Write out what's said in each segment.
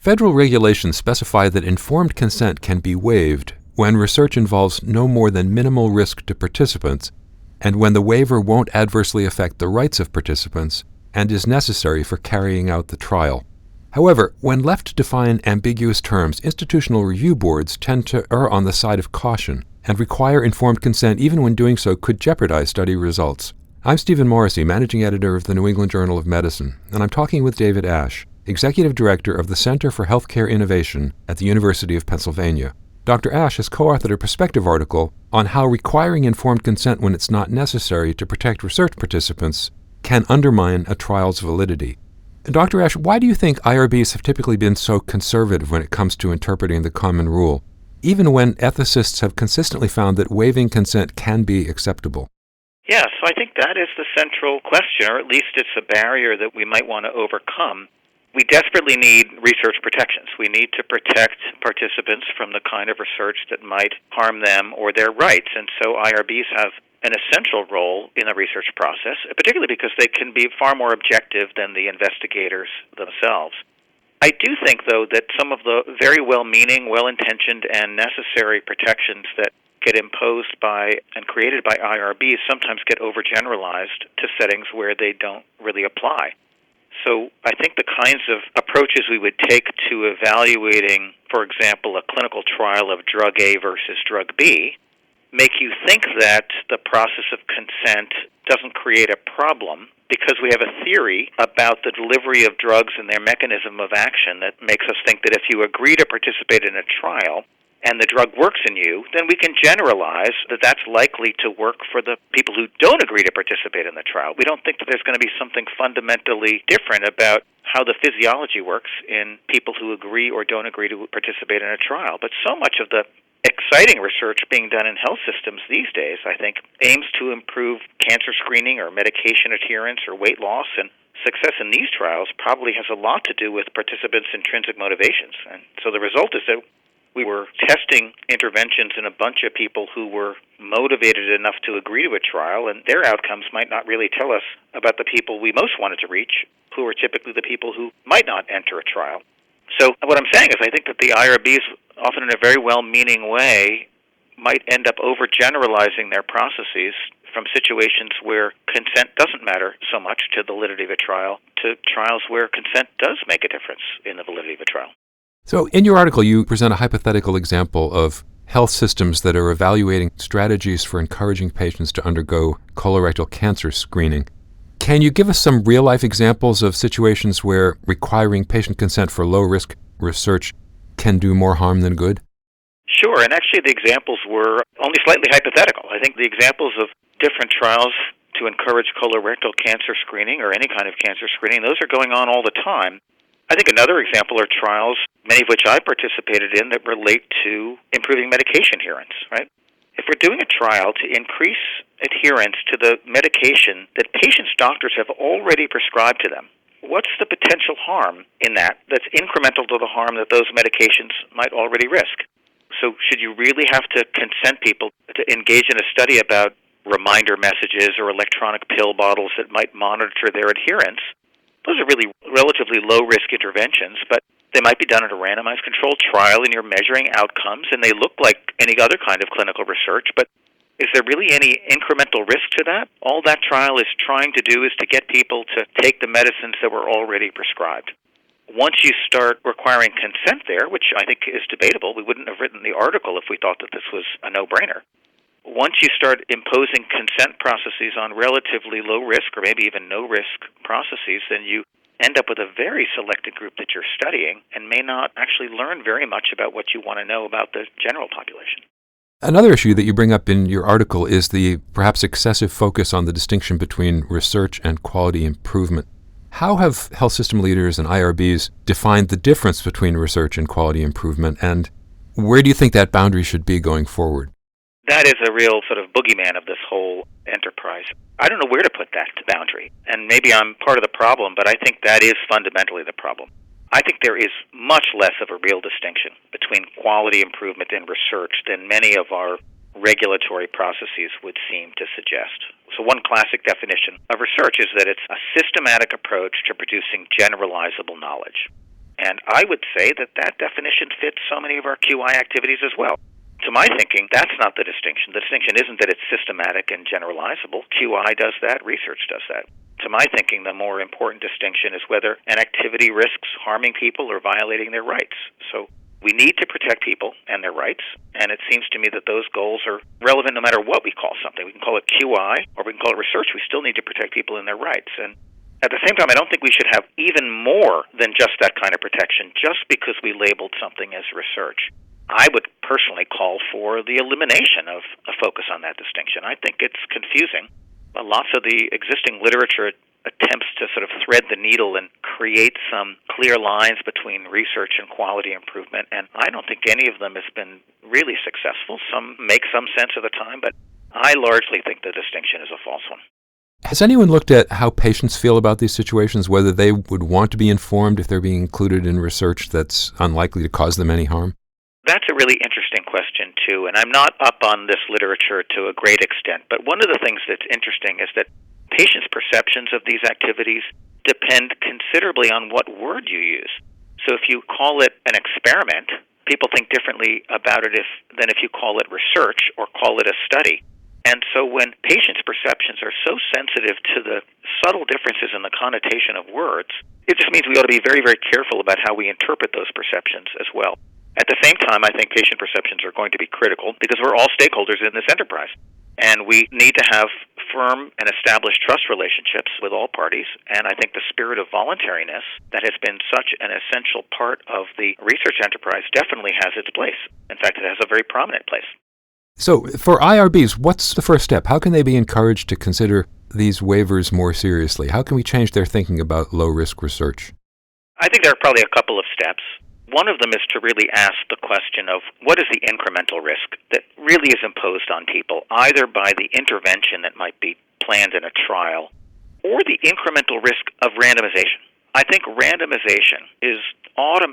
Federal regulations specify that informed consent can be waived when research involves no more than minimal risk to participants and when the waiver won't adversely affect the rights of participants and is necessary for carrying out the trial. However, when left to define ambiguous terms, institutional review boards tend to err on the side of caution and require informed consent even when doing so could jeopardize study results. I'm Stephen Morrissey, managing editor of the New England Journal of Medicine, and I'm talking with David Asch, executive director of the Center for Healthcare Innovation at the University of Pennsylvania. Dr. Asch has co-authored a perspective article on how requiring informed consent when it's not necessary to protect research participants can undermine a trial's validity. Dr. Asch, why do you think IRBs have typically been so conservative when it comes to interpreting the common rule, even when ethicists have consistently found that waiving consent can be acceptable? Yes, I think that is the central question, or at least it's a barrier that we might want to overcome. We desperately need research protections. We need to protect participants from the kind of research that might harm them or their rights, and so IRBs have an essential role in the research process, particularly because they can be far more objective than the investigators themselves. I do think, though, that some of the very well-meaning, well-intentioned, and necessary protections that get imposed by and created by IRBs sometimes get overgeneralized to settings where they don't really apply. So I think the kinds of approaches we would take to evaluating, for example, a clinical trial of drug A versus drug B, make you think that the process of consent doesn't create a problem because we have a theory about the delivery of drugs and their mechanism of action that makes us think that if you agree to participate in a trial and the drug works in you, then we can generalize that that's likely to work for the people who don't agree to participate in the trial. We don't think that there's going to be something fundamentally different about how the physiology works in people who agree or don't agree to participate in a trial. But so much of the exciting research being done in health systems these days, I think, aims to improve cancer screening or medication adherence or weight loss, and success in these trials probably has a lot to do with participants' intrinsic motivations. And so the result is that we were testing interventions in a bunch of people who were motivated enough to agree to a trial, and their outcomes might not really tell us about the people we most wanted to reach, who are typically the people who might not enter a trial. So what I'm saying is I think that the IRBs, often in a very well-meaning way, might end up overgeneralizing their processes from situations where consent doesn't matter so much to the validity of a trial to trials where consent does make a difference in the validity of a trial. So in your article, you present a hypothetical example of health systems that are evaluating strategies for encouraging patients to undergo colorectal cancer screening. Can you give us some real-life examples of situations where requiring patient consent for low-risk research can do more harm than good? Sure, and actually the examples were only slightly hypothetical. I think the examples of different trials to encourage colorectal cancer screening or any kind of cancer screening, those are going on all the time. I think another example are trials, many of which I participated in, that relate to improving medication adherence, right? If we're doing a trial to increase adherence to the medication that patients' doctors have already prescribed to them, what's the potential harm in that that's incremental to the harm that those medications might already risk? So should you really have to consent people to engage in a study about reminder messages or electronic pill bottles that might monitor their adherence? Those are really relatively low-risk interventions, but they might be done in a randomized controlled trial and you're measuring outcomes, and they look like any other kind of clinical research, but is there really any incremental risk to that? All that trial is trying to do is to get people to take the medicines that were already prescribed. Once you start requiring consent there, which I think is debatable, we wouldn't have written the article if we thought that this was a no-brainer. Once you start imposing consent processes on relatively low-risk or maybe even no-risk processes, then you end up with a very selected group that you're studying and may not actually learn very much about what you want to know about the general population. Another issue that you bring up in your article is the perhaps excessive focus on the distinction between research and quality improvement. How have health system leaders and IRBs defined the difference between research and quality improvement, and where do you think that boundary should be going forward? That is a real sort of boogeyman of this whole enterprise. I don't know where to put that boundary, and maybe I'm part of the problem, but I think that is fundamentally the problem. I think there is much less of a real distinction between quality improvement and research than many of our regulatory processes would seem to suggest. So one classic definition of research is that it's a systematic approach to producing generalizable knowledge. And I would say that that definition fits so many of our QI activities as well. To my thinking, that's not the distinction. The distinction isn't that it's systematic and generalizable. QI does that, research does that. To my thinking, the more important distinction is whether an activity risks harming people or violating their rights. So we need to protect people and their rights, and it seems to me that those goals are relevant no matter what we call something. We can call it QI or we can call it research. We still need to protect people and their rights. And at the same time, I don't think we should have even more than just that kind of protection just because we labeled something as research. I would personally call for the elimination of a focus on that distinction. I think it's confusing. Lots of the existing literature attempts to sort of thread the needle and create some clear lines between research and quality improvement, and I don't think any of them has been really successful. Some make some sense at the time, but I largely think the distinction is a false one. Has anyone looked at how patients feel about these situations, whether they would want to be informed if they're being included in research that's unlikely to cause them any harm? That's a really interesting question, too, and I'm not up on this literature to a great extent, but one of the things that's interesting is that patients' perceptions of these activities depend considerably on what word you use. So if you call it an experiment, people think differently about it than if you call it research or call it a study. And so when patients' perceptions are so sensitive to the subtle differences in the connotation of words, it just means we ought to be very, very careful about how we interpret those perceptions as well. At the same time, I think patient perceptions are going to be critical because we're all stakeholders in this enterprise. And we need to have firm and established trust relationships with all parties. And I think the spirit of voluntariness that has been such an essential part of the research enterprise definitely has its place. In fact, it has a very prominent place. So for IRBs, what's the first step? How can they be encouraged to consider these waivers more seriously? How can we change their thinking about low-risk research? I think there are probably a couple of steps. One of them is to really ask the question of what is the incremental risk that really is imposed on people, either by the intervention that might be planned in a trial or the incremental risk of randomization. I think randomization is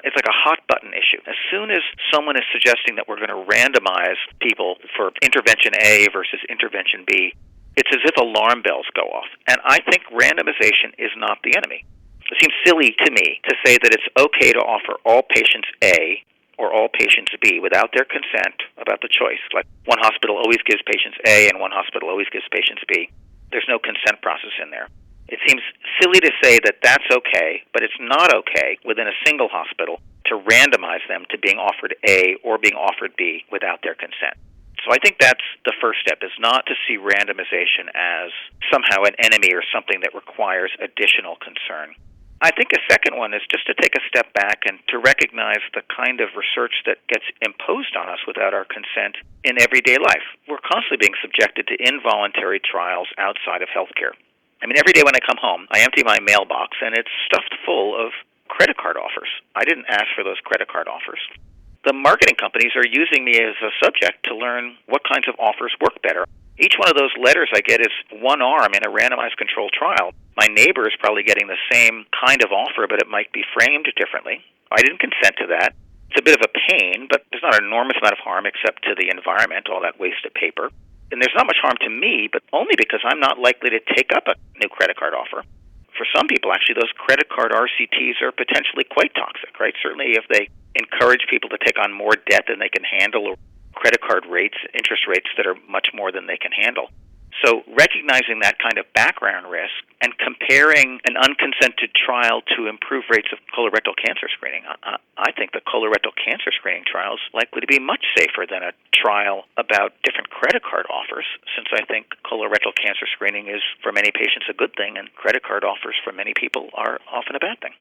it's like a hot button issue. As soon as someone is suggesting that we're going to randomize people for intervention A versus intervention B, it's as if alarm bells go off. And I think randomization is not the enemy. It seems silly to me to say that it's okay to offer all patients A or all patients B without their consent about the choice. Like one hospital always gives patients A and one hospital always gives patients B. There's no consent process in there. It seems silly to say that that's okay, but it's not okay within a single hospital to randomize them to being offered A or being offered B without their consent. So I think that's the first step, is not to see randomization as somehow an enemy or something that requires additional concern. I think a second one is just to take a step back and to recognize the kind of research that gets imposed on us without our consent in everyday life. We're constantly being subjected to involuntary trials outside of healthcare. I mean, every day when I come home, I empty my mailbox, and it's stuffed full of credit card offers. I didn't ask for those credit card offers. The marketing companies are using me as a subject to learn what kinds of offers work better. Each one of those letters I get is one arm in a randomized controlled trial. My neighbor is probably getting the same kind of offer, but it might be framed differently. I didn't consent to that. It's a bit of a pain, but there's not an enormous amount of harm except to the environment, all that waste of paper. And there's not much harm to me, but only because I'm not likely to take up a new credit card offer. For some people, actually, those credit card RCTs are potentially quite toxic, right? Certainly if they encourage people to take on more debt than they can handle, or credit card rates, interest rates that are much more than they can handle. So recognizing that kind of background risk and comparing an unconsented trial to improve rates of colorectal cancer screening, I think the colorectal cancer screening trial is likely to be much safer than a trial about different credit card offers, since I think colorectal cancer screening is, for many patients, a good thing, and credit card offers for many people are often a bad thing.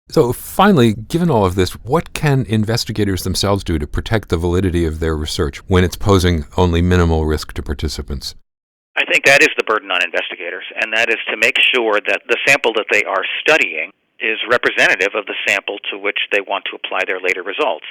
So finally, given all of this, what can investigators themselves do to protect the validity of their research when it's posing only minimal risk to participants? I think that is the burden on investigators, and that is to make sure that the sample that they are studying is representative of the sample to which they want to apply their later results.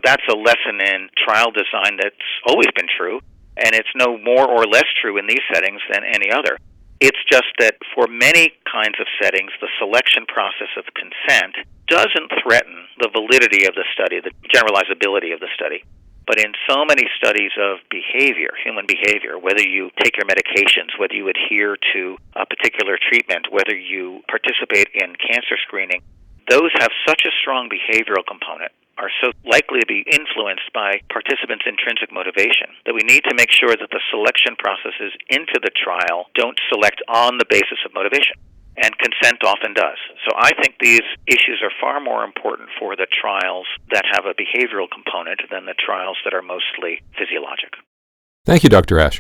That's a lesson in trial design that's always been true, and it's no more or less true in these settings than any other. It's just that for many kinds of settings, the selection process of consent doesn't threaten the validity of the study, the generalizability of the study. But in so many studies of behavior, human behavior, whether you take your medications, whether you adhere to a particular treatment, whether you participate in cancer screening, those have such a strong behavioral component, are so likely to be influenced by participants' intrinsic motivation, that we need to make sure that the selection processes into the trial don't select on the basis of motivation. And consent often does. So I think these issues are far more important for the trials that have a behavioral component than the trials that are mostly physiologic. Thank you, Dr. Asch.